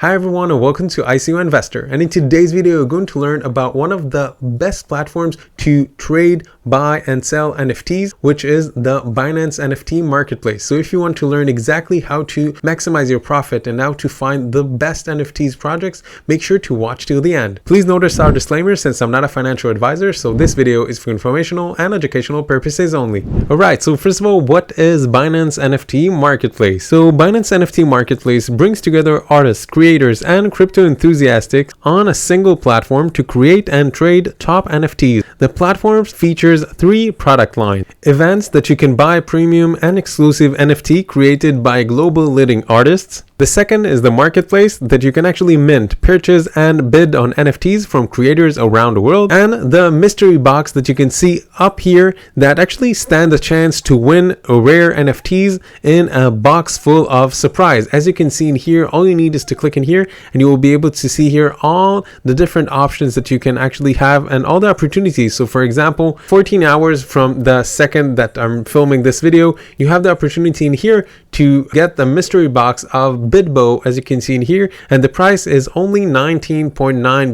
Hi everyone and welcome to ICO Investor, and in today's video we're going to learn about one of the best platforms to trade, buy and sell NFTs, which is the Binance NFT Marketplace. So if you want to learn exactly how to maximize your profit and how to find the best NFTs projects, make sure to watch till the end. Please notice our disclaimer since I'm not a financial advisor, so this video is for informational and educational purposes only. Alright, so first of all, what is Binance NFT Marketplace? So Binance NFT Marketplace brings together artists, creators and crypto enthusiasts on a single platform to create and trade top NFTs. The platform features three product lines: events that you can buy premium and exclusive NFT created by global leading artists. The second is the marketplace that you can actually mint, purchase and bid on NFTs from creators around the world, and the mystery box that you can see up here that actually stand a chance to win a rare NFTs in a box full of surprise. As you can see in here, all you need is to click in here and you will be able to see here all the different options that you can actually have and all the opportunities. So for example, 14 hours from the second that I'm filming this video, you have the opportunity in here to get the mystery box of Bitbo, as you can see in here, and the price is only 19.9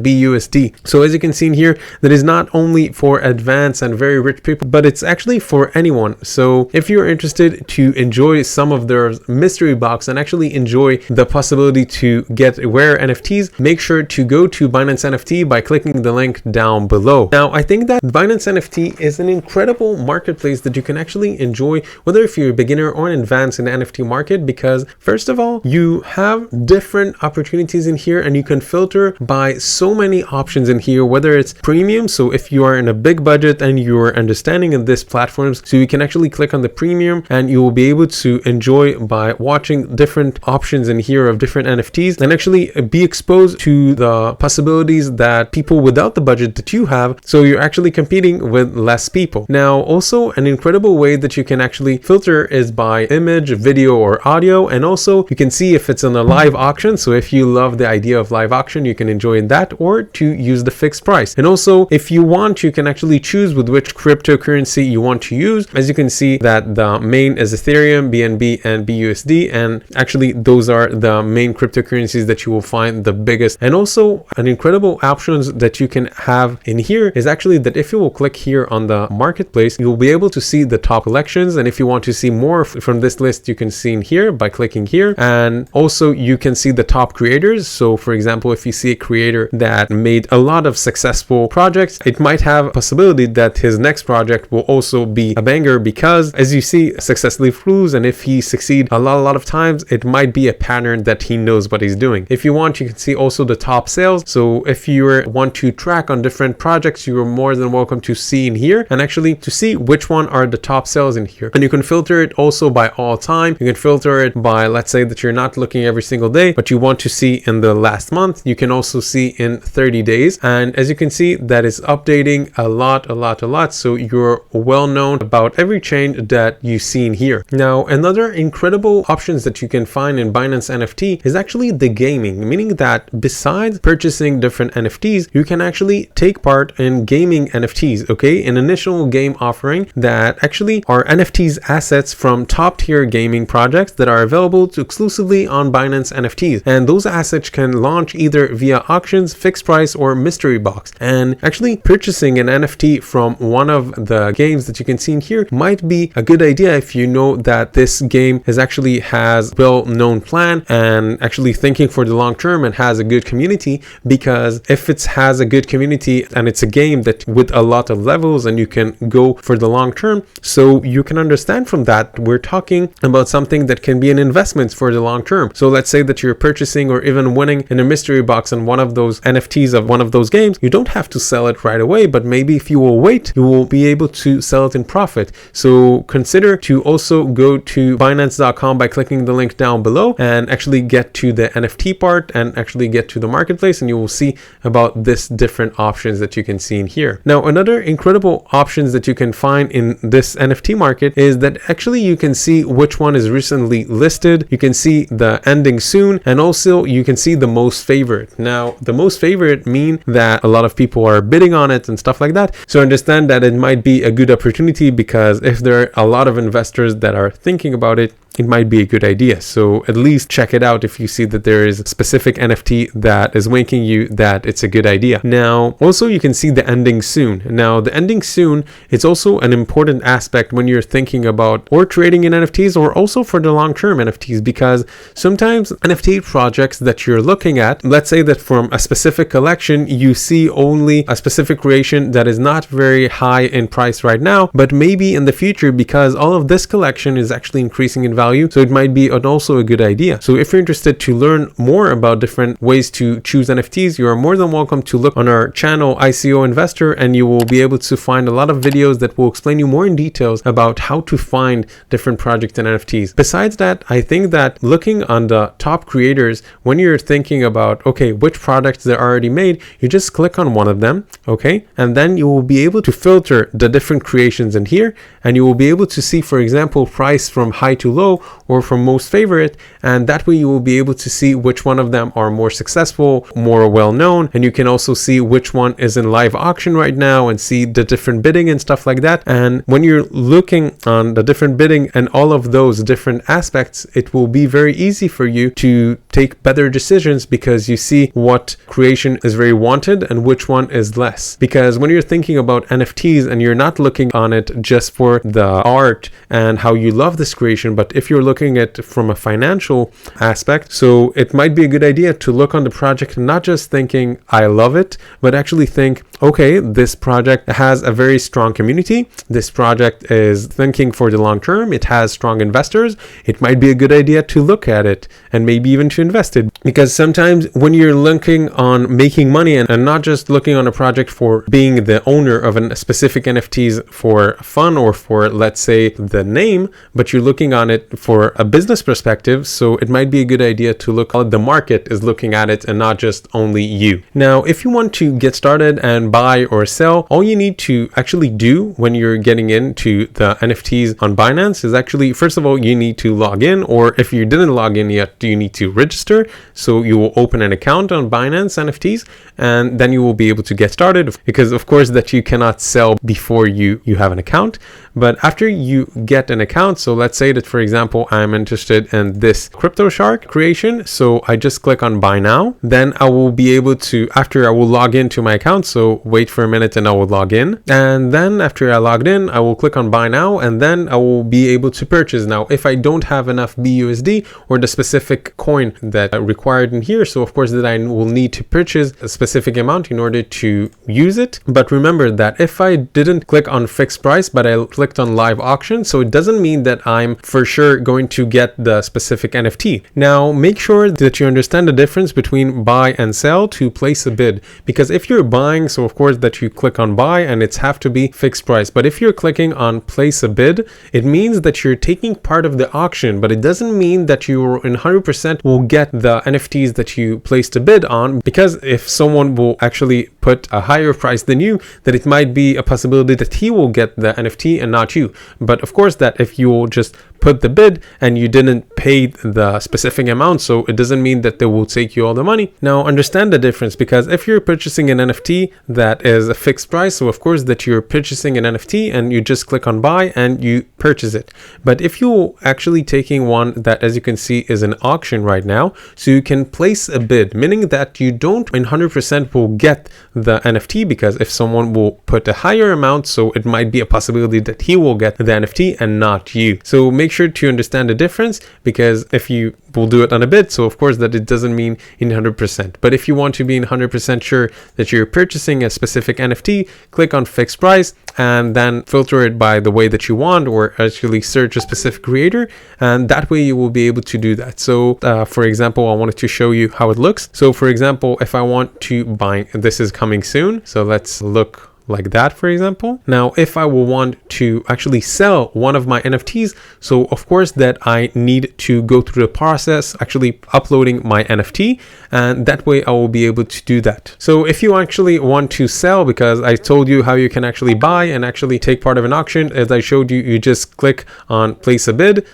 BUSD. So as you can see in here, that is not only for advanced and very rich people, but it's actually for anyone. So if you're interested to enjoy some of their mystery box and actually enjoy the possibility to get rare NFTs, make sure to go to Binance NFT by clicking the link down below. Now, I think that Binance NFT is an incredible marketplace that you can actually enjoy, whether if you're a beginner or an advanced in the NFT market, because first of all, you have different opportunities in here and you can filter by so many options in here, whether it's premium. So if you are in a big budget and you're understanding of this platforms, so you can actually click on the premium and you will be able to enjoy by watching different options in here of different NFTs and actually be exposed to the possibilities that people without the budget that you have, so you're actually competing with less people. Now also an incredible way that you can actually filter is by image, video or audio, and also you can see if it's on a live auction. So if you love the idea of live auction, you can enjoy that, or to use the fixed price. And also if you want, you can actually choose with which cryptocurrency you want to use. As you can see that the main is Ethereum, BNB and BUSD, and actually those are the main cryptocurrencies that you will find the biggest. And also an incredible options that you can have in here is actually that if you will click here on the marketplace, you'll be able to see the top collections, and if you want to see more from this list, you can see in here by clicking here. And also you can see the top creators. So for example, if you see a creator that made a lot of successful projects, it might have a possibility that his next project will also be a banger, because as you see, successfully flows, and if he succeed a lot of times, it might be a pattern that he knows what he's doing. If you want, you can see also the top sales. So if you want to track on different projects, you are more than welcome to see in here and actually to see which one are the top sales in here. And you can filter it also by all time. You can filter it by, let's say that you're not looking every single day, but you want to see in the last month. You can also see in 30 days. And as you can see, that is updating a lot. So you're well known about every change that you see in here. Now, another incredible options that you can find in Binance NFT is actually the gaming, meaning that besides purchasing different NFTs, you can actually take part in gaming NFTs, okay? An initial game offering that actually are NFTs assets from top tier gaming projects that are available exclusively on Binance NFTs. And those assets can launch either via auctions, fixed price, or mystery box. And actually purchasing an NFT from one of the games that you can see in here might be a good idea if you know that this game actually has well-known plan and actually thinking for the long term and has a good community. Because if it has a good community and it's a game that with a lot of levels and you can go for the long term, so you can understand from that we're talking about something that can be an investment for the long term. So let's say that you're purchasing or even winning in a mystery box on one of those NFTs of one of those games, you don't have to sell it right away, but maybe if you will wait, you will be able to sell it in profit. So consider to also go to Binance.com by clicking the link down below and actually get to the NFT part and actually get to the marketplace, and you will see about this different options that you can see in here. Now, another incredible options that you can find in this NFT market is that actually you can see which one is recently listed. You can see the ending soon, and also you can see the most favorite. Now, the most favorite mean that a lot of people are bidding on it and stuff like that. So understand that it might be a good opportunity, because if there are a lot of investors that are thinking about it, it might be a good idea. So at least check it out if you see that there is a specific NFT that is winking you that it's a good idea. Now, also you can see the ending soon. Now, the ending soon, it's also an important aspect when you're thinking about or trading in NFTs or also for the long-term NFTs, because sometimes NFT projects that you're looking at, let's say that from a specific collection, you see only a specific creation that is not very high in price right now, but maybe in the future, because all of this collection is actually increasing in value, so it might be also a good idea. So if you're interested to learn more about different ways to choose NFTs, you are more than welcome to look on our channel ICO Investor, and you will be able to find a lot of videos that will explain you more in details about how to find different projects and NFTs. Besides that, I think that looking on the top creators, when you're thinking about, okay, which products they're already made, you just click on one of them, okay? And then you will be able to filter the different creations in here, and you will be able to see, for example, price from high to low or from most favorite, and that way you will be able to see which one of them are more successful, more well-known, and you can also see which one is in live auction right now and see the different bidding and stuff like that. And when you're looking on the different bidding and all of those different aspects, it will be very easy for you to take better decisions because you see what creation is very wanted and which one is less. Because when you're thinking about NFTs and you're not looking on it just for the art and how you love this creation, but if you're looking at it from a financial aspect, so it might be a good idea to look on the project and not just thinking I love it, but actually think, okay, this project has a very strong community, this project is thinking for the long term, it has strong investors, it might be a good idea to look at it and maybe even to invest it. Because sometimes when you're looking on making money and not just looking on a project for being the owner of a specific NFTs for fun or for, let's say, the name, but you're looking on it for a business perspective, so it might be a good idea to look how the market is looking at it and not just only you. Now, if you want to get started and buy or sell, all you need to actually do when you're getting into the NFTs on Binance is actually, first of all, you need to log in, or if you didn't log in yet, you need to register. So you will open an account on Binance NFTs, and then you will be able to get started, because of course that you cannot sell before you have an account. But after you get an account, so let's say that, for example, I'm interested in this Crypto Shark creation. So I just click on buy now. Then I will be able to, after I will log into my account. So wait for a minute and I will log in. And then after I logged in, I will click on buy now, and then I will be able to purchase. Now, if I don't have enough BUSD or the specific coin that I required in here, so of course that I will need to purchase a specific amount in order to use it. But remember that if I didn't click on fixed price, but I clicked on live auction, so it doesn't mean that I'm for sure going to get the specific NFT. Now, make sure that you understand the difference between buy and sell to place a bid, because if you're buying, so of course that you click on buy and it's have to be fixed price. But if you're clicking on place a bid, it means that you're taking part of the auction, but it doesn't mean that you in 100% will get the NFTs that you placed a bid on, because if someone will actually put a higher price than you, that it might be a possibility that he will get the NFT and not you. But of course that if you will just put the bid and you didn't pay the specific amount, so it doesn't mean that they will take you all the money. Now, understand the difference, because if you're purchasing an NFT that is a fixed price, so of course that you're purchasing an NFT and you just click on buy and you purchase it. But if you're actually taking one that, as you can see, is an auction right now, so you can place a bid, meaning that you don't in 100% will get the NFT, because if someone will put a higher amount, so it might be a possibility that he will get the NFT and not you. So make sure to understand the difference, because if you will do it on a bid, so of course that it doesn't mean in 100%. But if you want to be in 100% sure that you're purchasing a specific NFT, click on fixed price and then filter it by the way that you want, or actually search a specific creator, and that way you will be able to do that. So for example, I wanted to show you how it looks. So for example, if I want to buy, this is coming soon, so let's look like that, for example. Now, if I will want to actually sell one of my NFTs, so of course that I need to go through the process actually uploading my NFT, and that way I will be able to do that. So if you actually want to sell, because I told you how you can actually buy and actually take part of an auction, as I showed you, you just click on place a bid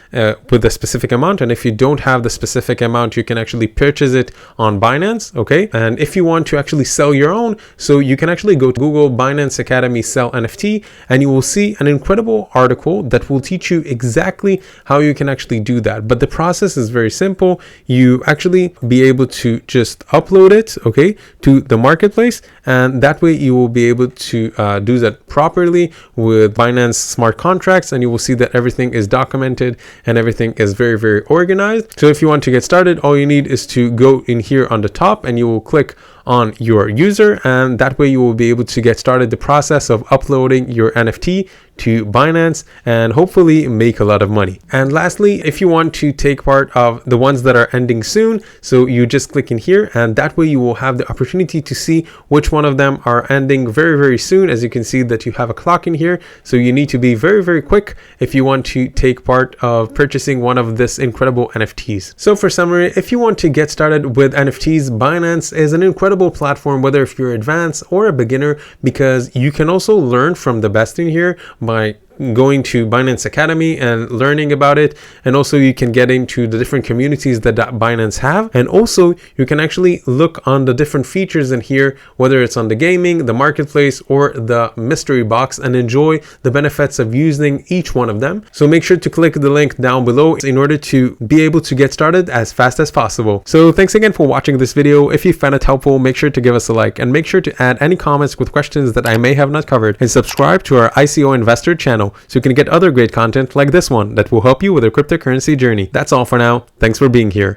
with a specific amount, and if you don't have the specific amount, you can actually purchase it on Binance, okay? And if you want to actually sell your own, so you can actually go to Google, Binance Binance Academy Sell NFT, and you will see an incredible article that will teach you exactly how you can actually do that. But the process is very simple. You actually be able to just upload it, okay, to the marketplace, and that way you will be able to do that properly with Binance smart contracts, and you will see that everything is documented and everything is very, very organized. So if you want to get started, all you need is to go in here on the top and you will click on your user, and that way you will be able to get started the process of uploading your NFT to Binance and hopefully make a lot of money. And lastly, if you want to take part of the ones that are ending soon, so you just click in here, and that way you will have the opportunity to see which one of them are ending very, very soon. As you can see that you have a clock in here, so you need to be very, very quick if you want to take part of purchasing one of this incredible NFTs. So for summary, if you want to get started with NFTs, Binance is an incredible platform, whether if you're advanced or a beginner, because you can also learn from the best in here by going to Binance Academy and learning about it, and also you can get into the different communities that Binance have, and also you can actually look on the different features in here, whether it's on the gaming, the marketplace, or the mystery box, and enjoy the benefits of using each one of them. So make sure to click the link down below in order to be able to get started as fast as possible. So thanks again for watching this video. If you found it helpful, make sure to give us a like, and make sure to add any comments with questions that I may have not covered, and subscribe to our ICO Investor channel so you can get other great content like this one that will help you with your cryptocurrency journey. That's all for now. Thanks for being here.